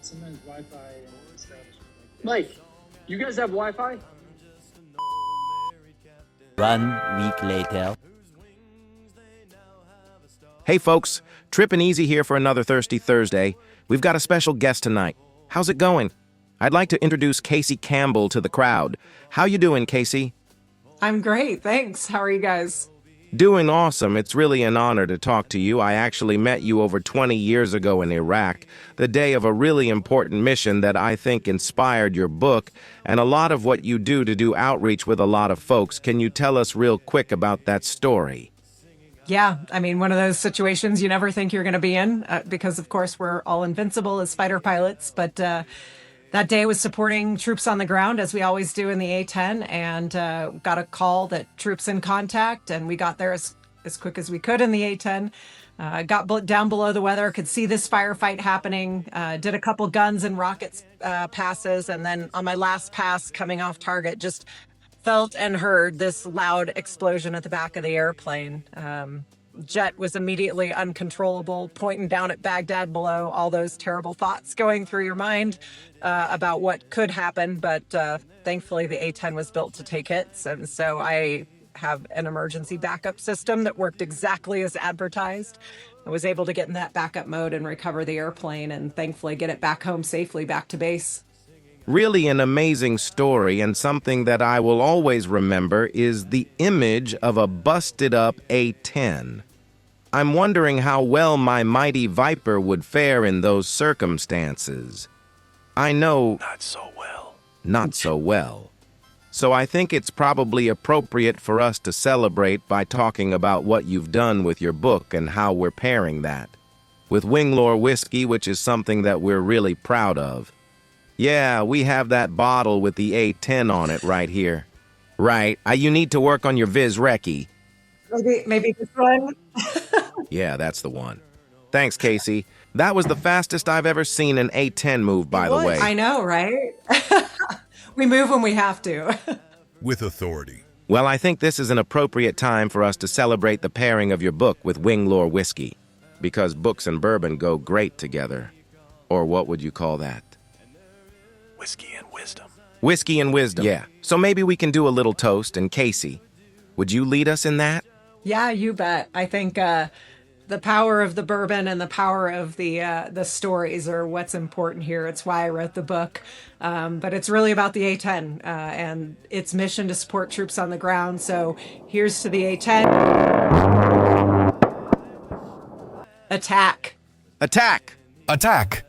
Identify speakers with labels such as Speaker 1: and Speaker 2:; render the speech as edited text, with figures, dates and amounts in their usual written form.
Speaker 1: sometimes Wi-Fi and establishment like that.
Speaker 2: Mike, you guys have Wi-Fi?
Speaker 3: 1 week later.
Speaker 4: Hey folks, Trippin' Easy here for another Thirsty Thursday. We've got a special guest tonight. How's it going? I'd like to introduce KC Campbell to the crowd. How you doing, KC?
Speaker 5: I'm great, thanks. How are you guys?
Speaker 4: Doing awesome. It's really an honor to talk to you. I actually met you over 20 years ago in Iraq, the day of a really important mission that I think inspired your book and a lot of what you do to do outreach with a lot of folks. Can you tell us real quick about that story?
Speaker 5: Yeah, I mean, one of those situations you never think you're going to be in because, of course, we're all invincible as fighter pilots. But that day was supporting troops on the ground, as we always do in the A-10, and got a call that troops in contact, and we got there as quick as we could in the A-10. Got down below the weather, could see this firefight happening, did a couple guns and rockets passes, and then on my last pass coming off target, just felt and heard this loud explosion at the back of the airplane. Jet was immediately uncontrollable, pointing down at Baghdad below, all those terrible thoughts going through your mind about what could happen. But thankfully, the A-10 was built to take hits. And so I have an emergency backup system that worked exactly as advertised. I was able to get in that backup mode and recover the airplane and thankfully get it back home safely, back to base.
Speaker 4: Really an amazing story, and something that I will always remember is the image of a busted up A-10. I'm wondering how well my mighty Viper would fare in those circumstances. I know... Not so well. Not so well. So I think it's probably appropriate for us to celebrate by talking about what you've done with your book and how we're pairing that with Winglore whiskey, which is something that we're really proud of. Yeah, we have that bottle with the A-10 on it right here. Right, you need to work on your Viz Recce.
Speaker 5: Maybe this one?
Speaker 4: Yeah, that's the one. Thanks, Casey. That was the fastest I've ever seen an A-10 move, by the way.
Speaker 5: I know, right? We move when we have to.
Speaker 6: With authority.
Speaker 4: Well, I think this is an appropriate time for us to celebrate the pairing of your book with Winglore whiskey, because books and bourbon go great together. Or what would you call that?
Speaker 6: Whiskey and wisdom.
Speaker 4: Whiskey and wisdom. Yeah. So maybe we can do a little toast, and Casey, would you lead us in that?
Speaker 5: Yeah, you bet. I think the power of the bourbon and the power of the stories are what's important here. It's why I wrote the book. But it's really about the A-10 and its mission to support troops on the ground. So here's to the A-10. Attack.
Speaker 4: Attack!
Speaker 6: Attack!